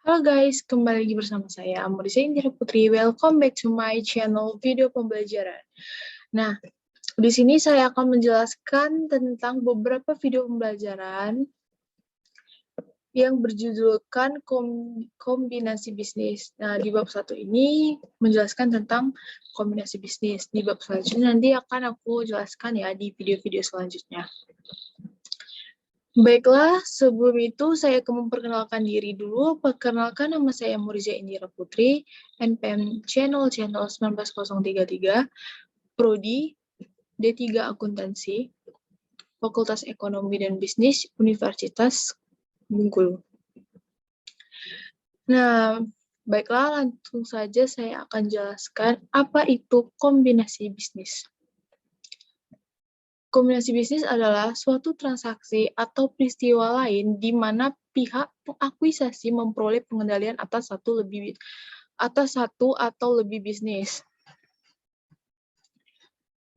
Halo guys, kembali lagi bersama saya Amorisa Indira Putri. Welcome back to my channel video pembelajaran. Nah, di sini saya akan menjelaskan tentang beberapa video pembelajaran yang berjudulkan kombinasi bisnis. Nah, di bab 1 ini menjelaskan tentang kombinasi bisnis. Di bab selanjutnya nanti akan aku jelaskan ya di video-video selanjutnya. Baiklah, sebelum itu saya akan memperkenalkan diri dulu. Perkenalkan, nama saya Muriza Indira Putri, NPM Channel 19033, Prodi D3 Akuntansi, Fakultas Ekonomi dan Bisnis, Universitas Bengkulu. Nah, baiklah, langsung saja saya akan jelaskan apa itu kombinasi bisnis. Kombinasi bisnis adalah suatu transaksi atau peristiwa lain di mana pihak pengakuisasi memperoleh pengendalian atas satu atau lebih bisnis.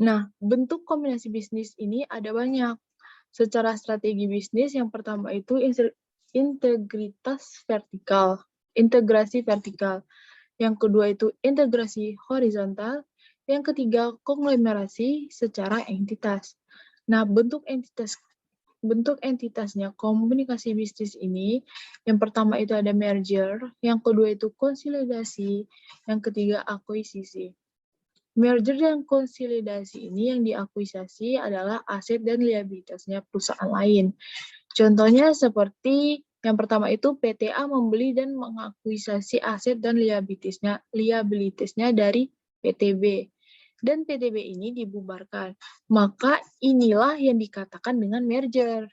Nah, bentuk kombinasi bisnis ini ada banyak. Secara strategi bisnis, yang pertama itu integrasi vertikal. Yang kedua itu integrasi horizontal. Yang ketiga, konglomerasi secara entitas. Nah, bentuk entitasnya komunikasi bisnis ini, yang pertama itu ada merger, yang kedua itu konsolidasi, yang ketiga akuisisi. Merger dan konsolidasi ini yang diakuisasi adalah aset dan liabilitasnya perusahaan lain. Contohnya seperti yang pertama itu PTA membeli dan mengakuisasi aset dan liabilitasnya dari PTB. Dan PTB ini dibubarkan. Maka inilah yang dikatakan dengan merger.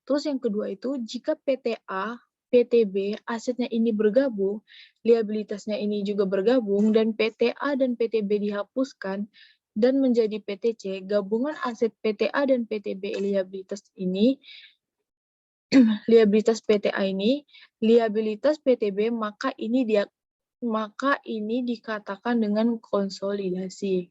Terus yang kedua itu, jika PTA, PTB, asetnya ini bergabung, liabilitasnya ini juga bergabung, dan PTA dan PTB dihapuskan, dan menjadi PTC, gabungan aset PTA dan PTB liabilitas PTA ini, liabilitas PTB, maka ini dikatakan dengan konsolidasi.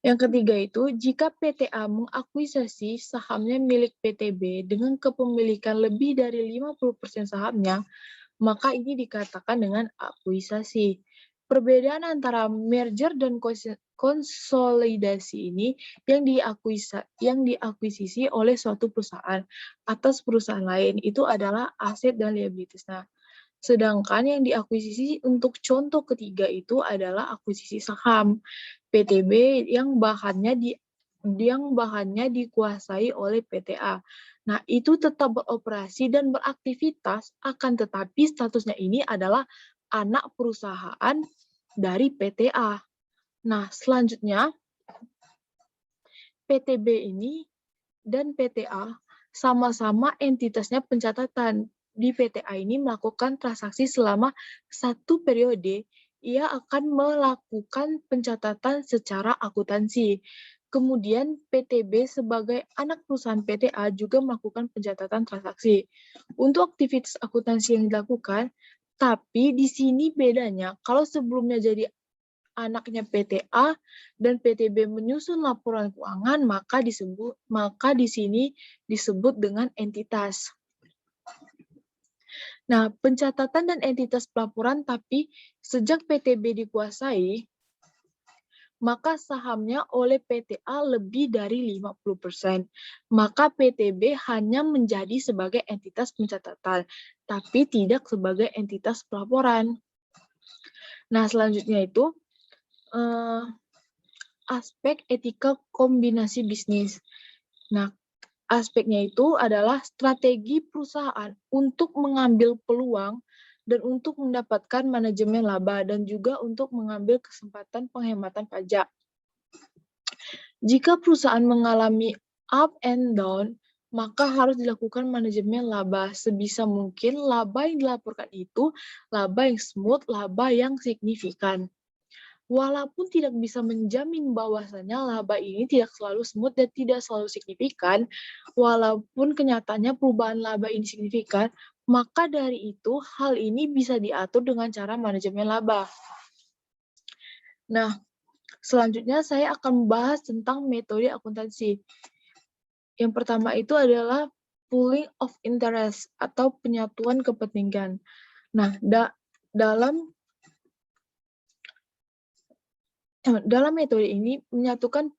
Yang ketiga itu, jika PTA mengakuisasi sahamnya milik PTB dengan kepemilikan lebih dari 50% sahamnya, maka ini dikatakan dengan akuisasi. Perbedaan antara merger dan konsolidasi ini yang diakuisisi oleh suatu perusahaan atas perusahaan lain itu adalah aset dan liabilitas. Nah, sedangkan yang diakuisisi untuk contoh ketiga itu adalah akuisisi saham PTB yang bahannya dikuasai oleh PTA. Nah, itu tetap beroperasi dan beraktivitas, akan tetapi statusnya ini adalah anak perusahaan dari PTA. Nah, selanjutnya PTB ini dan PTA sama-sama entitasnya pencatatan. Di PTA ini melakukan transaksi selama satu periode, ia akan melakukan pencatatan secara akuntansi. Kemudian PTB sebagai anak perusahaan PTA juga melakukan pencatatan transaksi. Untuk aktivitas akuntansi yang dilakukan, tapi di sini bedanya, kalau sebelumnya jadi anaknya PTA dan PTB menyusun laporan keuangan, maka di sini disebut dengan entitas. Nah, pencatatan dan entitas pelaporan, tapi sejak PTB dikuasai, maka sahamnya oleh PTA lebih dari 50%. Maka PTB hanya menjadi sebagai entitas pencatatan, tapi tidak sebagai entitas pelaporan. Nah, selanjutnya itu aspek etika kombinasi bisnis. Nah, aspeknya itu adalah strategi perusahaan untuk mengambil peluang dan untuk mendapatkan manajemen laba dan juga untuk mengambil kesempatan penghematan pajak. Jika perusahaan mengalami up and down, maka harus dilakukan manajemen laba. Sebisa mungkin laba yang dilaporkan itu laba yang smooth, laba yang signifikan. Walaupun tidak bisa menjamin bahwasannya laba ini tidak selalu smooth dan tidak selalu signifikan, walaupun kenyataannya perubahan laba ini signifikan, maka dari itu hal ini bisa diatur dengan cara manajemen laba. Nah, selanjutnya saya akan membahas tentang metode akuntansi. Yang pertama itu adalah pooling of interest atau penyatuan kepentingan. Nah, dalam metode ini menyatukan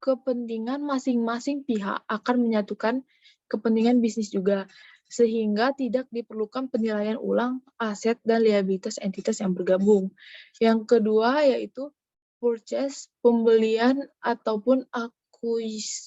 kepentingan masing-masing pihak akan menyatukan kepentingan bisnis juga, sehingga tidak diperlukan penilaian ulang aset dan liabilitas entitas yang bergabung. Yang kedua yaitu purchase, pembelian ataupun akuisisi.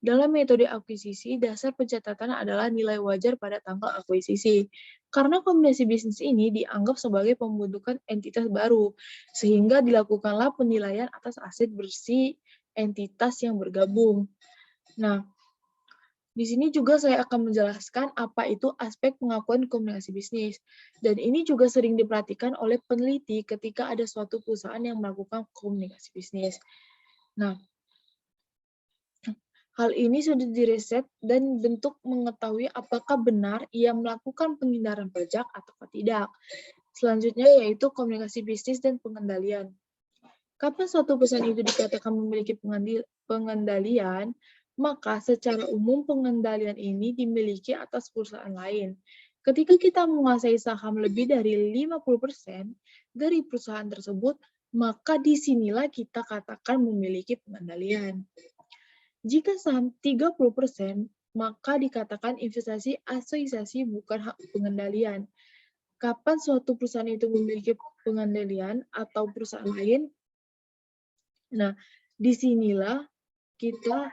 Dalam metode akuisisi, dasar pencatatan adalah nilai wajar pada tanggal akuisisi. Karena kombinasi bisnis ini dianggap sebagai pembentukan entitas baru, sehingga dilakukanlah penilaian atas aset bersih entitas yang bergabung. Nah, di sini juga saya akan menjelaskan apa itu aspek pengakuan kombinasi bisnis. Dan ini juga sering diperhatikan oleh peneliti ketika ada suatu perusahaan yang melakukan komunikasi bisnis. Nah, hal ini sudah direset dan bentuk mengetahui apakah benar ia melakukan penghindaran pajak atau tidak. Selanjutnya yaitu komunikasi bisnis dan pengendalian. Kapan suatu perusahaan itu dikatakan memiliki pengendalian, maka secara umum pengendalian ini dimiliki atas perusahaan lain. Ketika kita menguasai saham lebih dari 50% dari perusahaan tersebut, maka disinilah kita katakan memiliki pengendalian. Jika saham 30%, maka dikatakan investasi asosiasi bukan hak pengendalian. Kapan suatu perusahaan itu memiliki pengendalian atau perusahaan lain? Nah, disinilah kita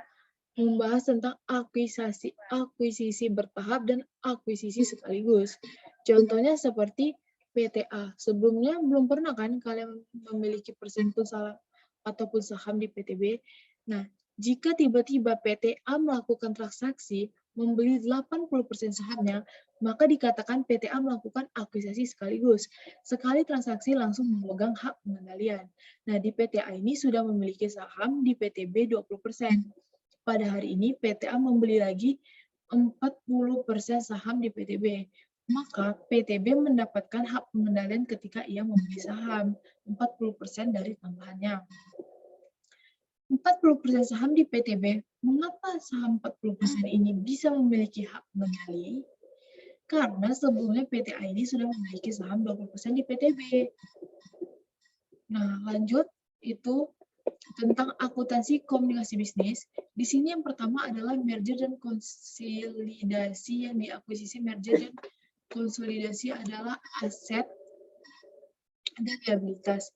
membahas tentang akuisisi bertahap dan akuisisi sekaligus. Contohnya seperti PTA. Sebelumnya belum pernah kan kalian memiliki persen saham ataupun saham di PTB. Nah, jika tiba-tiba PTA melakukan transaksi membeli 80% sahamnya, maka dikatakan PTA melakukan akuisisi sekaligus. Sekali transaksi langsung memegang hak pengendalian. Nah, di PTA ini sudah memiliki saham di PTB 20%. Pada hari ini, PTA membeli lagi 40% saham di PTB. Maka PTB mendapatkan hak pengendalian ketika ia membeli saham, 40% dari tambahannya. 40% saham di PTB, mengapa saham 40% ini bisa memiliki hak pengendali? Karena sebelumnya PTA ini sudah memiliki saham 20% di PTB. Nah, lanjut, itu tentang akuntansi komunikasi bisnis. Di sini yang pertama adalah merger dan konsolidasi. Yang diakuisisi merger dan konsolidasi adalah aset dan liabilitas.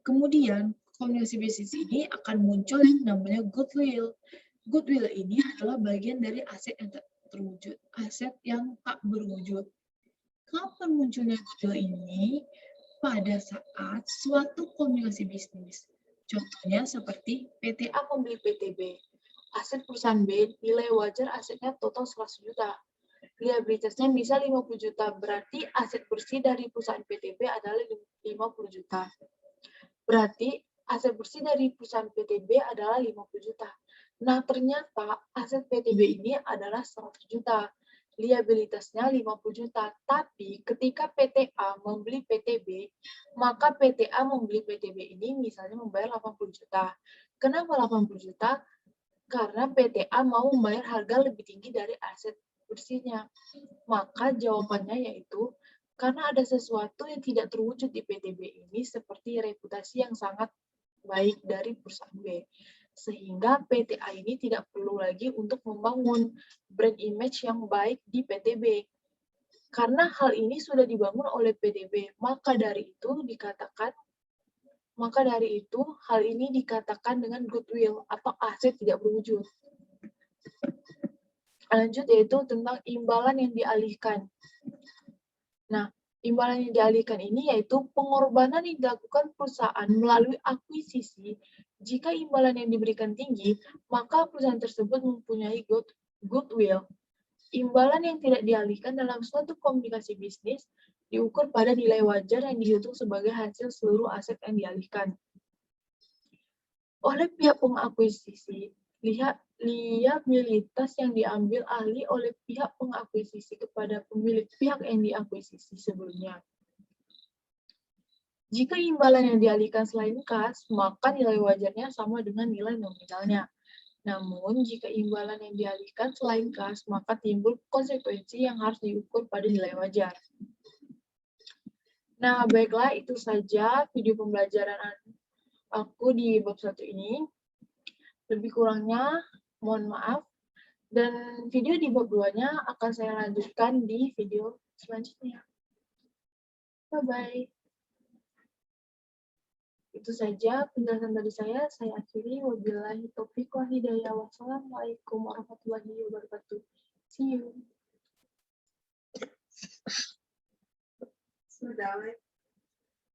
Kemudian, komunikasi bisnis ini akan muncul yang namanya goodwill. Goodwill ini adalah bagian dari aset yang tak terwujud, aset yang tak berwujud. Kapan munculnya goodwill ini? Pada saat suatu kombinasi bisnis. Contohnya seperti PTA membeli PTB. Aset perusahaan B, nilai wajar asetnya total 100 juta. Liabilitasnya bisa 50 juta, berarti aset bersih dari perusahaan PTB adalah 50 juta. Berarti aset bersih dari perusahaan PTB adalah 50 juta. Nah, ternyata aset PTB ini adalah 100 juta. Liabilitasnya 50 juta. Tapi ketika PTA membeli PTB, maka PTA membeli PTB ini misalnya membayar 80 juta. Kenapa 80 juta? Karena PTA mau membayar harga lebih tinggi dari aset bersihnya. Maka jawabannya yaitu karena ada sesuatu yang tidak terwujud di PTB ini seperti reputasi yang sangat baik dari perusahaan B. Sehingga PTA ini tidak perlu lagi untuk membangun brand image yang baik di PTB. Karena hal ini sudah dibangun oleh PTB, maka dari itu hal ini dikatakan dengan goodwill atau aset tidak berwujud. Lanjut yaitu tentang imbalan yang dialihkan. Nah, imbalan yang dialihkan ini yaitu pengorbanan yang dilakukan perusahaan melalui akuisisi. Jika imbalan yang diberikan tinggi, maka perusahaan tersebut mempunyai goodwill. Imbalan yang tidak dialihkan dalam suatu komunikasi bisnis diukur pada nilai wajar yang dihitung sebagai hasil seluruh aset yang dialihkan. Oleh pihak pengakuisisi, liabilitas yang diambil alih oleh pihak pengakuisisi kepada pemilik pihak yang diakuisisi sebelumnya. Jika imbalan yang dialihkan selain kas, maka nilai wajarnya sama dengan nilai nominalnya. Namun, jika imbalan yang dialihkan selain kas, maka timbul konsekuensi yang harus diukur pada nilai wajar. Nah, baiklah, itu saja video pembelajaran aku di bab 1 ini. Lebih kurangnya, mohon maaf. Dan video di bab 2-nya akan saya lanjutkan di video selanjutnya. Bye-bye. Itu saja penjelasan dari saya akhiri. Wabillahi taufiq wal hidayah. Wassalamualaikum warahmatullahi wabarakatuh. See you. Sudah.